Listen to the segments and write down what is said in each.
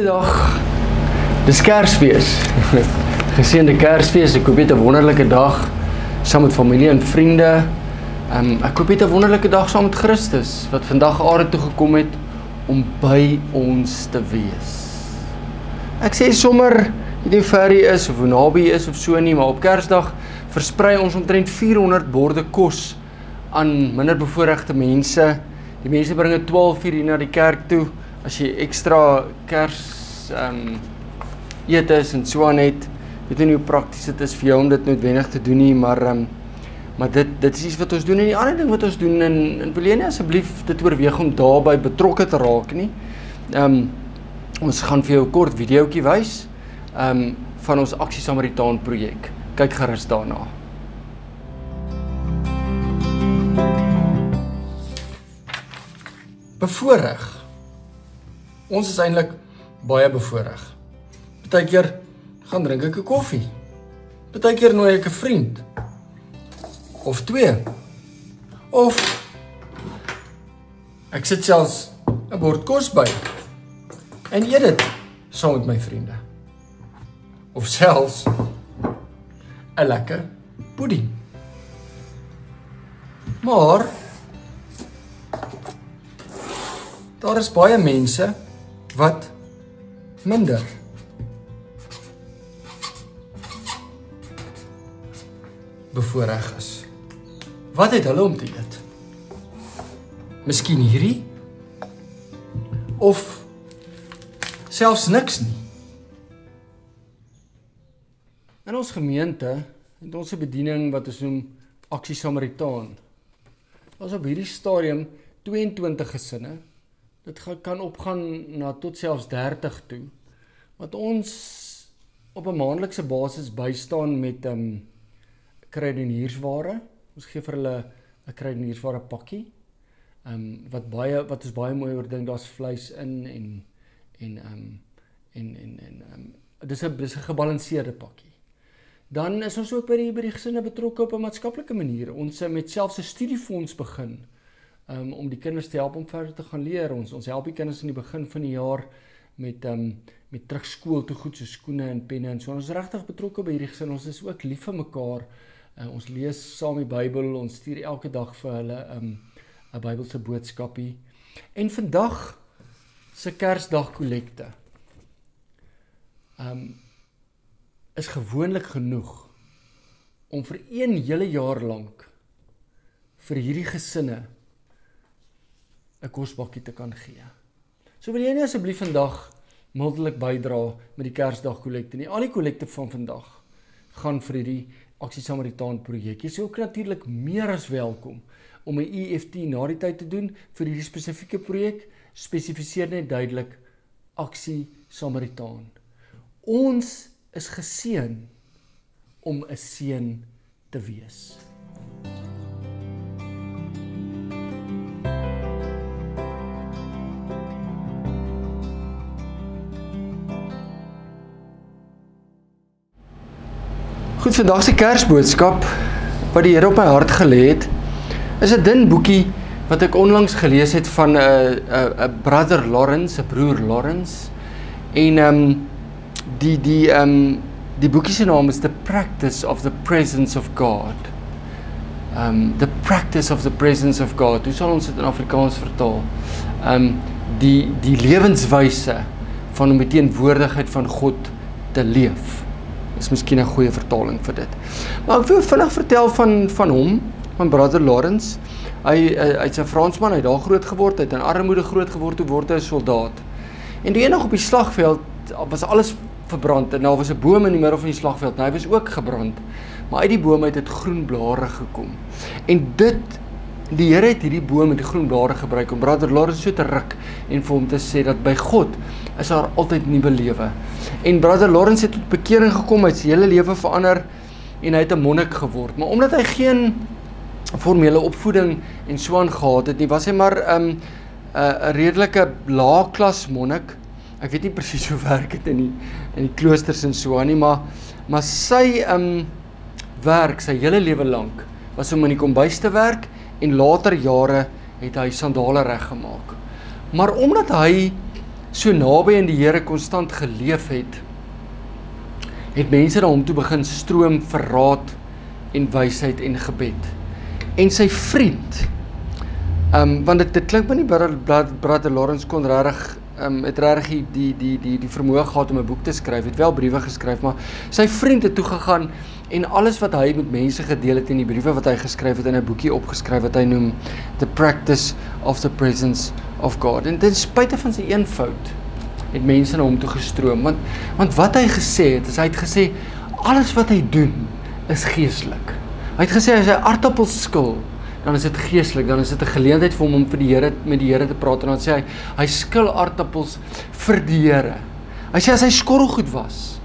Goeiedag, dis Kersfees. Geseënde Kersfees, ek hoop jy het 'n wonderlike dag saam met familie en vriende. Ek hoop jy het 'n wonderlike dag saam met Christus, wat vandag aarde toe gekom het om by ons te wees. Ek sê sommer, nie hoe ver jy is, of hoe naby jy is, of so nie, maar op Kersdag versprei ons omtrent 400 borde kos aan minderbevoorregte mense. Die mense bring 12 uur hier na die kerk toe. As jy ekstra kers etes en so aan het, weet nie hoe prakties dit is vir jou om dit noodwendig te doen nie, maar dit is iets wat ons doen. En die ander ding wat ons doen, en wil jy nie asseblief dit oorweeg om daarby betrokke te raak nie. Ons gaan vir jou 'n kort videoetjie wys van ons Aksie Samaritaan projek. Kyk gerus daarna. Bevoorreg. Ons is eintlik baie bevoorreg. Partykeer gaan drink ek 'n koffie. Partykeer nooi ek 'n vriend. Of 2. Of ek sit selfs 'n bord kos by en eet dit saam met my vriende. Of selfs 'n lekker pudding. Maar daar is baie mense wat minder bevoorreg is. Wat het hulle om te eet? Miskien hierdie? Of selfs niks nie? In ons gemeente het ons 'n bediening wat ons noem Aksie Samaritaan. Ons op hierdie stadium 22 gesinne. Dit kan opgaan na tot selfs 30 toe, wat ons op 'n maandelikse basis bystaan met kruideniersware. Ons gee vir hulle 'n kruideniersware pakkie, wat ons baie mooi oor dink. Daar's vleis in dis 'n gebalanseerde pakkie. Dan is ons ook by die gesinne betrokke op 'n maatskaplike manier. Ons met selfs 'n studiefonds begin om die kinders te help om verder te gaan leer. Ons help die kinders in die begin van die jaar met terug skool toe goed, so skoene en penne en so. Ons is regtig betrokke by hierdie gesin. Ons is ook lief vir mekaar. Ons lees saam die Bybel. Ons stuur elke dag vir hulle 'n Bybelse boodskapie. En vandag se Kersdag kollekte is gewoonlik genoeg om vir 1 hele jaar lank vir hierdie gesinne 'n kosbakkie te kan gee. So wil jy nie asseblief vandag mildelik bydra met die Kersdag kollekte nie. Al die kollekte van vandag gaan vir hierdie Aksie Samaritaan projek. Jy is ook natuurlik meer as welkom om 'n EFT na die tyd te doen vir hierdie spesifieke projek. Spesifiseer net duidelik Aksie Samaritaan. Ons is geseën om 'n seën te wees. Goed, vandag se Kersboodskap wat die Here op my hart gelê het, is 'n dun boekie wat ek onlangs gelees het van 'n broer Lawrence. En die boekie se naam is The Practice of the Presence of God. The Practice of the Presence of God. Hoe sal ons dit in Afrikaans vertaal? Die lewenswyse van om die teenwoordigheid van God te leef. Is miskien 'n goeie vertaling vir dit. Maar ek wil vinnig vertel van hom, van broer Lawrence. Hy's 'n Fransman, hy het daar groot geword, hy het in armoede groot geword, toe word hy 'n soldaat. En die eendag op die slagveld was alles verbrand, en daar was 'n boom in die middel van die slagveld, en hy was ook gebrand. Maar uit die boom het dit groen blare gekom. En die Here het hierdie boom met die groen blare gebruik om broer Lawrence so te ruk en vir hom te sê dat by God is daar altyd nuwe lewe. En broer Lawrence het tot bekering gekom, hy het sy hele lewe verander en hy het 'n monnik geword. Maar omdat hy geen formele opvoeding en so aan gehad het nie, was hy maar 'n redelike laagklas monnik. Ek weet nie presies hoe werk dit in die kloosters en so aan nie, maar sy werk sy hele lewe lank was om in die kombuis te werk, en later jare het hy sandale reggemaak. Maar omdat hy so naby aan die Here konstant geleef het, het mense na hom toe begin stroom vir raad en wysheid en gebed. En sy vriend, want dit klink my nie Brother Lawrence kon het regtig die vermoë gehad om 'n boek te skryf, het wel briewe geskryf, maar sy vriend het toe gegaan en alles wat hy met mense gedeel het en die briewe wat hy geskryf het in 'n boekie opgeskryf wat hy noem The Practice of the Presence of God. En ten spyte van sy eenvoud het mense na hom toe gestroom, want wat hy gesê het, hy het gesê alles wat hy doen is geestelik. Hy het gesê as hy aardappels skil, dan is dit geestelik, dan is dit 'n geleentheid vir hom om met die Here te praat, en dan sê hy skil aardappels vir die Here. Hy sê as hy skorrelgoed was,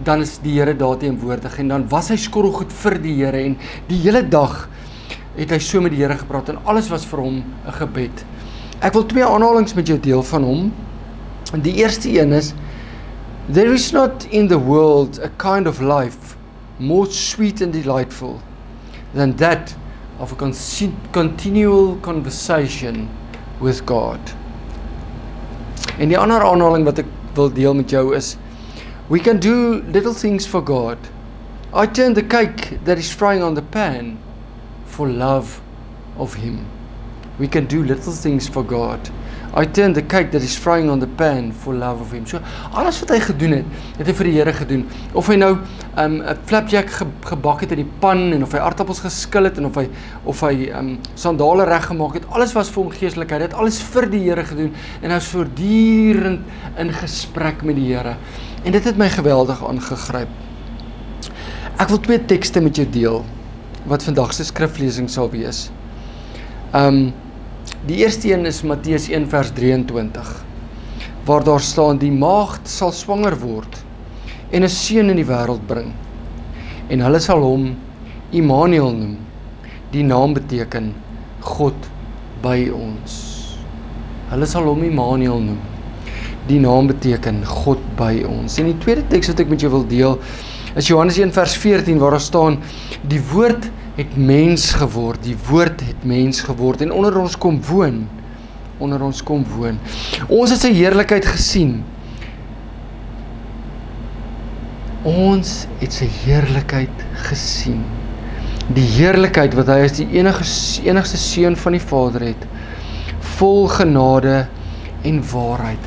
dan is die Here daar teenwoordig, en dan was hy skorrelgoed vir die Here, en die hele dag het hy so met die Here gepraat, en alles was vir hom 'n gebed. Ek wil 2 aanhalings met jou deel van hom. Die eerste een is, there is not in the world a kind of life more sweet and delightful than that of a continual conversation with God. En die ander aanhaling wat ek wil deel met jou is, we can do little things for God. I turn the cake that is frying on the pan for love of Him. We can do little things for God. I turn the cake that is frying on the pan for love of Him. So, alles wat hy gedoen het, het hy vir die Here gedoen. Of hy nou 'n flapjack gebak het in die pan, en of hy aardappels geskil het, en of hy sandale reggemaak het, alles was vir hom geestelik. Hy het alles vir die Here gedoen, en hy was voortdurend in gesprek met die Here. En dit het my geweldig aangegryp. Ek wil 2 tekste met jou deel, wat vandag se skriflesing sal wees. Die eerste een is Matteus 1 vers 23, waar daar staan, die maagd sal swanger word, en 'n seun in die wêreld bring, en hulle sal hom Immanuel noem. Die naam beteken God by ons. Hulle sal hom Immanuel noem. Die naam beteken God by ons. En die tweede teks wat ek met jou wil deel, is Johannes 1 vers 14, waar daar staan, die woord het mens geword, die woord het mens geword, en onder ons kom woon, Ons het sy heerlikheid gesien. Ons het sy heerlikheid gesien. Die heerlikheid wat hy as die enigste seun van die Vader het, vol genade en waarheid.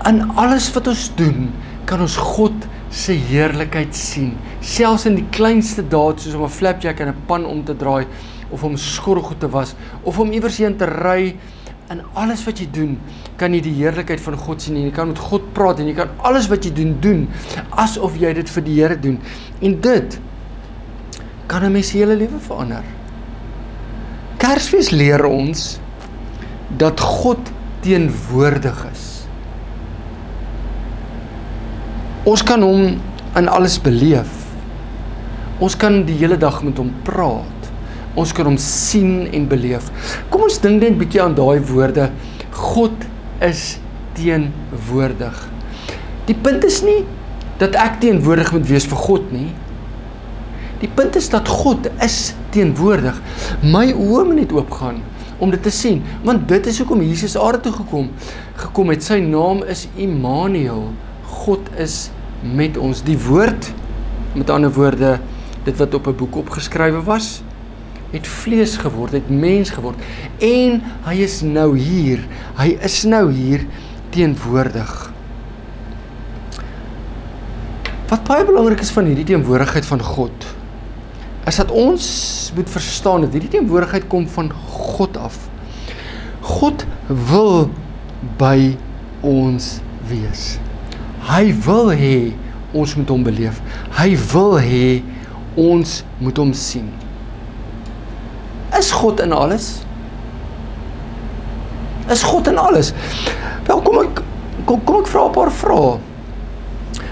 In alles wat ons doen, kan ons God sy heerlikheid sien. Selfs in die kleinste daad, soos om 'n flapjack in 'n pan om te draai, of om skorrelgoed te was, of om iewers heen te ry. In alles wat jy doen, kan jy die heerlikheid van God sien, en jy kan met God praat, en jy kan alles wat jy doen, asof jy dit vir die Here doen. En dit kan 'n mens se hele lewe verander. Kersfees leer ons dat God teenwoordig is. Ons kan hom in alles beleef. Ons kan die hele dag met hom praat. Ons kan hom sien en beleef. Kom ons dink net 'n bietjie aan daai woorde. God is teenwoordig. Die punt is nie dat ek teenwoordig moet wees vir God nie. Die punt is dat God is teenwoordig. My oë moet net oopgaan om dit te sien, want dit is hoekom Jesus aarde toe gekom het. Sy naam is Immanuel. God is met ons. Die woord, met ander woorde, dit wat op 'n boek opgeskrywe was, het vlees geword, het mens geword, en hy is nou hier teenwoordig. Wat baie belangrik is van hierdie teenwoordigheid van God, is dat ons moet verstaan dat hierdie teenwoordigheid kom van God af. God wil by ons wees. Hy wil hê ons moet hom beleef. Hy wil hê ons moet hom sien. Is God in alles? Is God in alles? Wel, kom ek vra 'n paar vrae.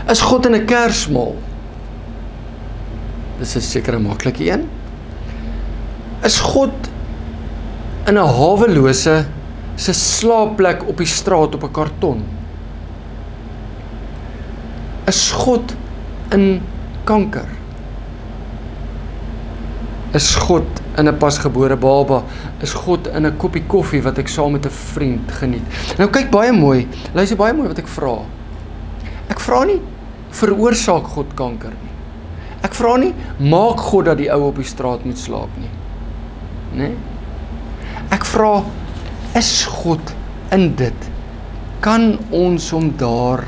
Is God in 'n Kersmaal? Dis 'n sekere maklike een. Is God in 'n hawelose se slaapplek op die straat op 'n karton? Is God in kanker? Is God in 'n pasgebore baba, is God in 'n koppie koffie wat ek saam met 'n vriend geniet. Nou kyk baie mooi, luister baie mooi wat ek vra. Ek vra nie, veroorsaak God kanker nie. Ek vra nie, maak God dat die ou op die straat moet slaap nie. Nee? Ek vra, is God in dit? Kan ons hom daar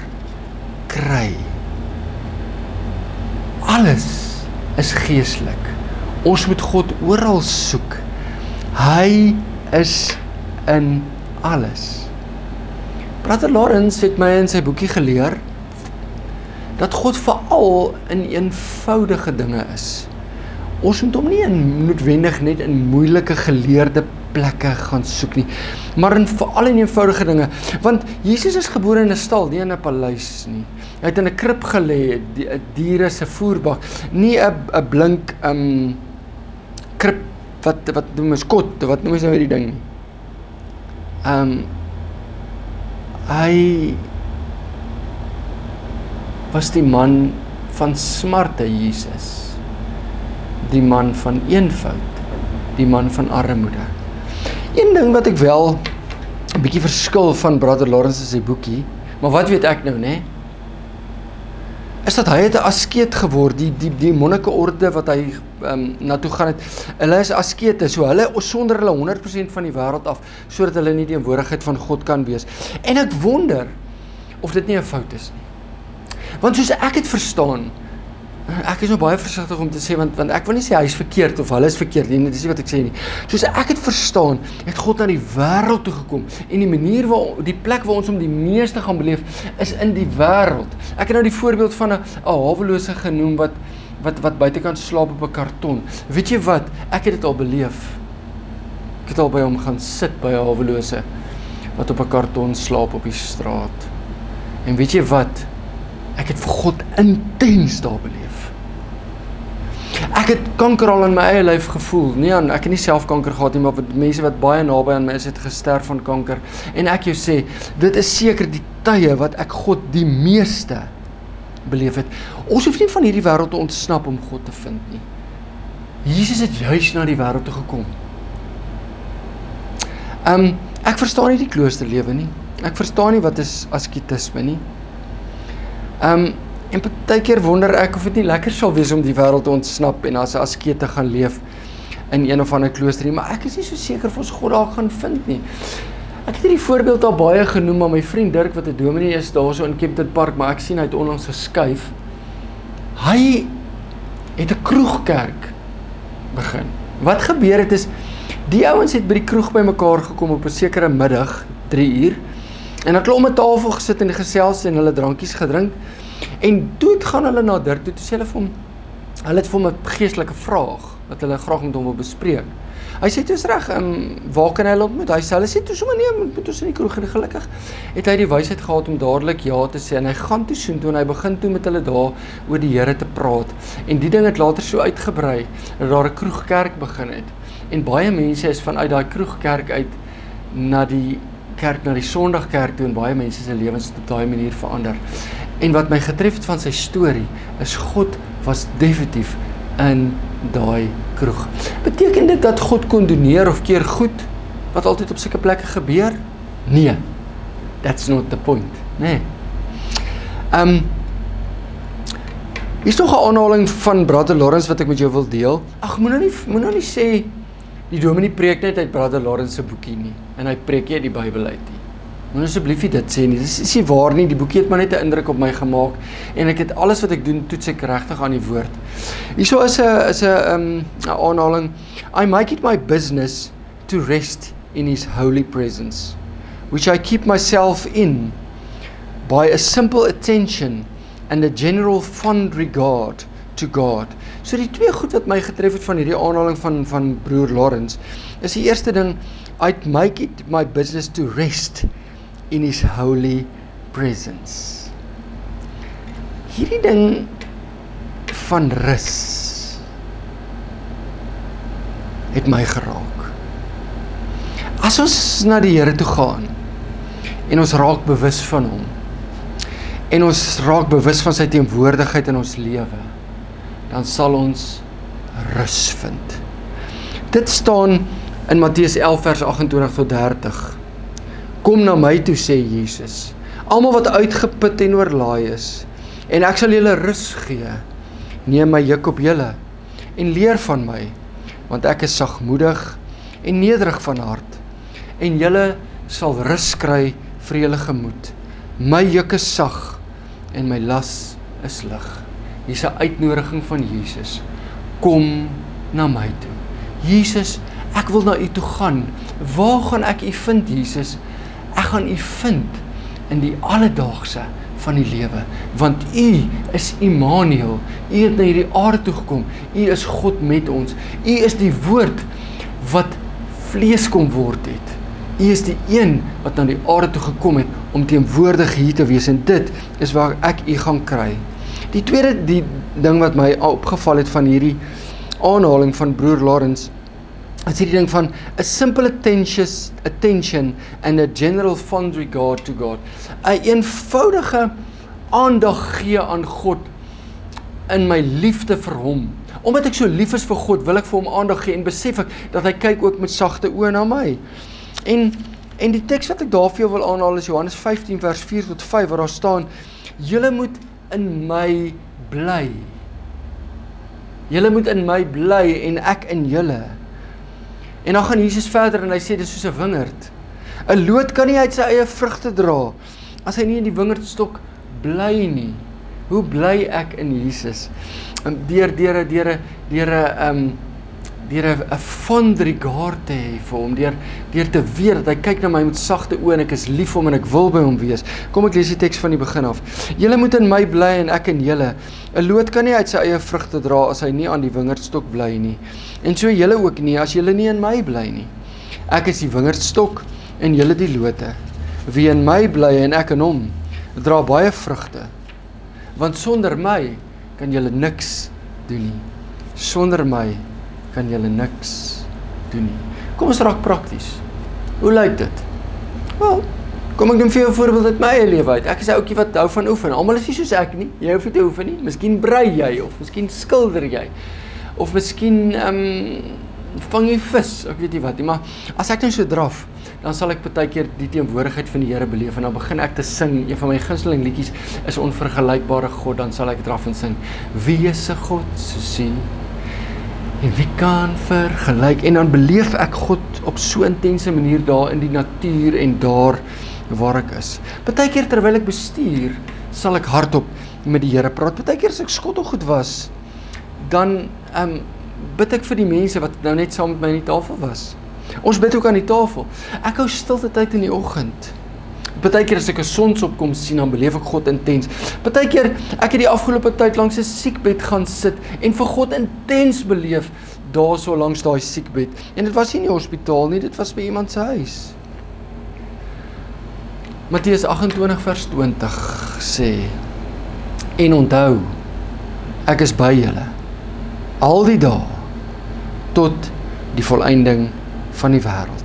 kry? Alles is geestelik. Ons moet God oral soek. Hy is in alles. Brother Lawrence het my in sy boekie geleer dat God veral in eenvoudige dinge is. Ons moet hom nie noodwendig net in moeilike geleerde plekke gaan soek nie, maar veral in eenvoudige dinge, want Jesus is gebore in 'n stal, nie in 'n paleis nie. Hy het in 'n krib gelê, 'n diere se voerbak, nie 'n blink krib wat noem ons kot, wat noem ons nou hierdie ding nie. Hy was die man van smarte, Jesus, die man van eenvoud, die man van armoede. Een ding wat ek wel 'n bietjie verskil van Brother Lawrence in sy boekie, maar wat weet ek nou, né? Is dat hy het 'n askeet geword, die monnikenorde wat hy na toe gaan het, hulle is askete, so hulle sonder hulle 100% van die wêreld af, sodat hulle nie die teenwoordigheid van God kan wees. En ek wonder of dit nie 'n fout is nie. Want soos ek het verstaan, ek is nou baie versigtig om te sê, want ek wil nie sê hy is verkeerd of hulle is verkeerd nie, dit is nie wat ek sê nie. Soos ek het verstaan, het God na die wêreld toe gekom, en die manier die plek waar ons hom die meeste gaan beleef, is in die wêreld. Ek het nou die voorbeeld van 'n hawelose genoem, wat buitekant slaap op 'n karton. Weet jy wat, ek het dit al beleef. Ek het al by hom gaan sit by 'n hawelose, wat op 'n karton slaap op die straat. En weet jy wat, ek het vir God intens daar beleef. Ek het kanker al in my eie lyf gevoel, ek het nie self kanker gehad nie, maar mense wat baie naby aan my is, het gesterf van kanker, en ek jou sê, dit is seker die tye wat ek God die meeste beleef het. Ons hoef nie van hierdie wêreld te ontsnap om God te vind nie. Jesus het juis na die wêreld toe gekom. Ek verstaan nie die kloosterlewe nie, ek verstaan nie wat is asketisme nie. En partykeer wonder ek of dit nie lekker sal wees om die wêreld te ontsnap en as 'n askeet te gaan leef in een of ander klooster nie, maar ek is nie so seker of ons God daar gaan vind nie. Ek het hierdie voorbeeld al baie genoem, maar my vriend Dirk wat 'n dominee is daarso in Kempton Park, maar ek sien hy het onlangs geskuif. Hy het 'n kroegkerk begin. Wat gebeur het is, die ouens het by die kroeg bymekaar gekom op 'n sekere middag, 3 uur, en het hulle om 'n tafel gesit en gesels en hulle drankies gedrink. En toe gaan hulle na Dirk toe, toe sê hulle vir hom, hulle het vir hom 'n geestelike vraag wat hulle graag met hom wil bespreek. Hy sê, toe is reg, waar kan hy hulle ontmoet? Hulle sê, toe sommer nee, moet ons in die kroeg, en gelukkig het hy die wysheid gehad om dadelik ja te sê, en hy gaan toe soontoe, en hy begin toe met hulle daar oor die Here te praat, en die ding het later so uitgebrei, dat daar 'n kroegkerk begin het, en baie mense is vanuit daai kroegkerk uit na die kerk, na die Sondagkerk toe, en baie mense se lewens op daai manier verander. En wat my getref het van sy storie, is God was definitief in daai kroeg. Beteken dit dat God kondoneer of keer goed, wat altyd op sulke plekke gebeur? Nee, that's not the point, nee. Hier is nog 'n aanhaling van Brother Lawrence wat ek met jou wil deel. Ag, moet nou nie sê, die dominee preek net uit Brother Lawrence se boekie nie, en hy preek nie uit die Bybel uit nie. Moet asseblief nie dit sê nie, dit is nie waar nie, die boekie het maar net 'n indruk op my gemaak, en ek het alles wat ek doen, toets ek regtig aan die woord. Hierso is 'n aanhaling, I make it my business to rest in his holy presence, which I keep myself in by a simple attention and a general fond regard to God. So die twee goed wat my getref het van hierdie aanhaling van broer Lawrence, is die eerste ding, I'd make it my business to rest in his holy presence. Hierdie ding van rus het my geraak. As ons na die Here toe gaan, en ons raak bewus van hom, en ons raak bewus van sy teenwoordigheid in ons lewe, dan sal ons rus vind. Dit staan in Matteus 11 vers 28 tot 30. Kom na my toe, sê Jesus, almal wat uitgeput en oorlaai is, en ek sal julle rus gee. Neem my juk op julle, en leer van my, want ek is sagmoedig en nederig van hart, en julle sal rus kry vir julle gemoed. My juk is sag, en my las is lig. Hier is 'n uitnodiging van Jesus. Kom na my toe. Jesus, ek wil na u toe gaan. Waar gaan ek u vind, Jesus? Ek gaan u vind in die alledaagse van die lewe, want u is Immanuel. U het na hierdie aarde toe gekom. U is God met ons. U is die woord wat vlees kom word het. U is die een wat na die aarde toe gekom het om teenwoordig hier te wees, en dit is waar ek u gaan kry. Die tweede ding wat my opgeval het van hierdie aanhaling van broer Lawrence, is hierdie ding van a simple attention and a general fond regard to God. 'n eenvoudige aandag gee aan God in my liefde vir hom. Omdat ek so lief is vir God, wil ek vir hom aandag gee en besef ek dat hy kyk ook met sagte oë na my. En die teks wat ek daarvoor wil aanhaal is Johannes 15 vers 4 tot 5 waar daar staan: julle moet in my bly. Julle moet in my bly en ek in julle. En dan gaan Jesus verder en hy sê dis soos 'n wingerd. 'n Loot kan nie uit sy eie vrugte dra as hy nie in die wingerdstok bly nie. Hoe bly ek in Jesus? Deur 'n fond regard te hê vir hom, deur te weet dat hy kyk na my met sagte oë en ek is lief vir hom en ek wil by hom wees. Kom ek lees die teks van die begin af. Julle moet in my bly en ek in julle. 'n Loot kan nie uit sy eie vrugte dra as hy nie aan die wingerdstok bly nie. En so julle ook nie as julle nie in my bly nie. Ek is die wingerdstok en julle die lote. Wie in my bly en ek in hom, dra baie vrugte. Want sonder my kan julle niks doen nie. Sonder my kan julle niks doen nie. Kom ons raak prakties. Hoe lyk dit? Wel, kom ek doen vir jou 'n voorbeeld uit my eie lewe uit. Ek is 'n ouetjie wat hou van oefen. Almal is nie soos ek nie. Jy hoef nie te oefen nie. Miskien brei jy, of miskien skilder jy, of miskien vang jy vis, ek weet nie wat nie. Maar as ek nou so draf, dan sal ek baie keer die teenwoordigheid van die Here beleef en dan begin ek te sing. Een van my gunsteling liedjies is Onvergelykbare God. Dan sal ek draf en sing: Wie is 'n God soos U? En wie kan vergelyk? En dan beleef ek God op so intense manier daar in die natuur en daar waar ek is. Partykeer terwyl ek bestuur, sal ek hardop met die Here praat. Partykeer as ek skottelgoed was, dan bid ek vir die mense wat nou net saam met my aan die tafel was. Ons bid ook aan die tafel. Ek hou stilte tyd in die oggend. Partykeer as ek 'n sonsopkoms sien, dan beleef ek God intens. Partykeer, ek het die afgelope tyd langs 'n siekbed gaan sit en vir God intens beleef daar so langs daai siekbed. En dit was nie in die hospitaal nie, dit was by iemand se huis. Matteus 28 vers 20 sê: En onthou, ek is by julle al die dae tot die volëinding van die wêreld.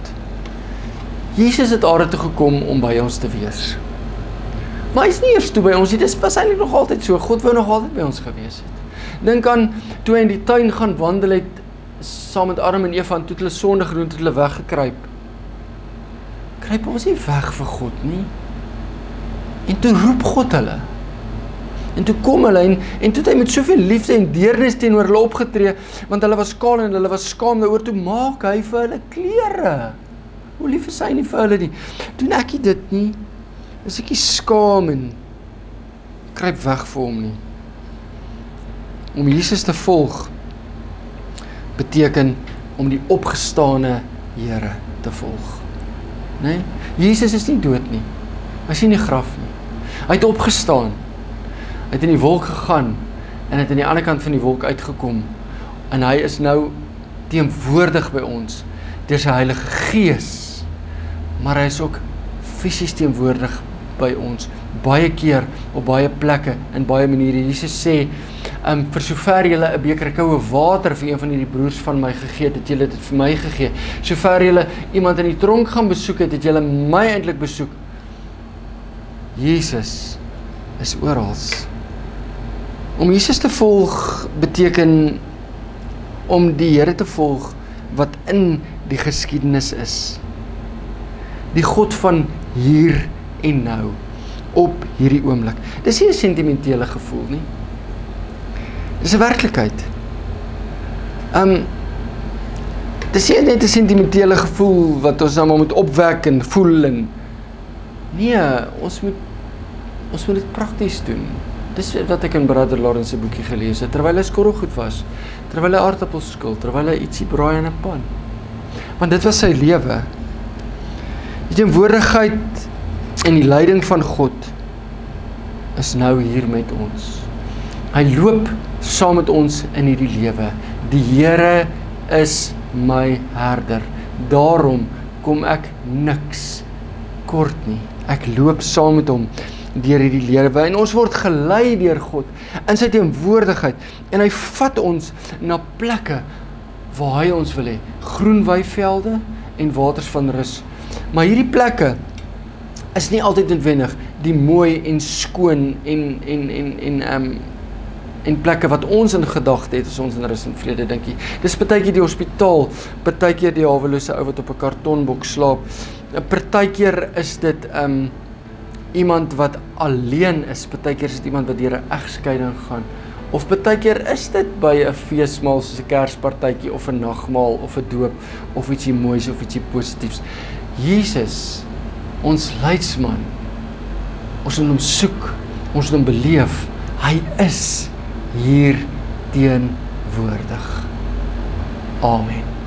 Jesus het aarde toe gekom om by ons te wees. Maar hy is nie eers toe by ons nie, dit was eintlik nog altyd so. God wou nog altyd by ons gewees het. Dink aan toe hy in die tuin gaan wandel het saam met Adam en Eva en toe hulle sonde gedoen het, hulle weggekruip. Kruip ons nie weg vir God nie. En toe roep God hulle. En toe kom hulle en toe het hy met soveel liefde en deernis teenoor hulle opgetree, want hulle was kaal en hulle was skaam daaroor, toe maak hy vir hulle klere. Hoe lief is hy nie vir hulle nie. Doen ek nie dit nie, is ek nie skaam en kruip weg vir hom nie. Om Jesus te volg beteken om die opgestane Here te volg. Nee? Jesus is nie dood nie. Hy is nie in die graf nie. Hy het opgestaan. Hy het in die wolk gegaan en het aan die ander kant van die wolk uitgekom. En hy is nou teenwoordig by ons deur sy Heilige Gees. Maar hy is ook fisies teenwoordig by ons. Baie keer, op baie plekke, in baie maniere. Jesus sê, vir sover julle 'n beker koue water vir een van hierdie broers van my gegee het, het julle dit vir my gegee. Sover julle iemand in die tronk gaan besoek het, het julle my eintlik besoek. Jesus is oral. Om Jesus te volg beteken om die Here te volg wat in die geskiedenis is. Die God van hier en nou, op hierdie oomblik. Dis nie 'n sentimentele gevoel nie. Dis 'n werklikheid. Dis nie net 'n sentimentele gevoel wat ons nou maar moet opwek en voel en nee, ons moet dit prakties doen. Dis wat ek in Brother Lawrence se boekie gelees het, terwyl hy skorrelgoed was, terwyl hy aardappels skil, terwyl hy ietsie braai in 'n pan. Want dit was sy lewe. Die teenwoordigheid en die leiding van God is nou hier met ons. Hy loop saam met ons in hierdie lewe. Die Here is my herder. Daarom kom ek niks kort nie. Ek loop saam met hom deur hierdie lewe en ons word gelei deur God in sy teenwoordigheid en hy vat ons na plekke waar hy ons wil hê. Groen weivelde en waters van rus. Maar hierdie plekke is nie altyd noodwendig die mooi en skoon en plekke wat ons in gedagte het as ons in rus en vrede dink jy. Dis partykeer die hospitaal, partykeer die hawelose ou wat op 'n kartonbok slaap. Partykeer is dit iemand wat alleen is, partykeer is dit iemand wat deur 'n egskeiding gaan. Of partykeer is dit by 'n feesmaal soos 'n Kerspartytjie of 'n nagmaal of 'n doop of ietsie moois of ietsie positiefs. Jesus, ons leidsman, ons moet hom soek, ons moet hom beleef. Hy is hier teenwoordig. Amen.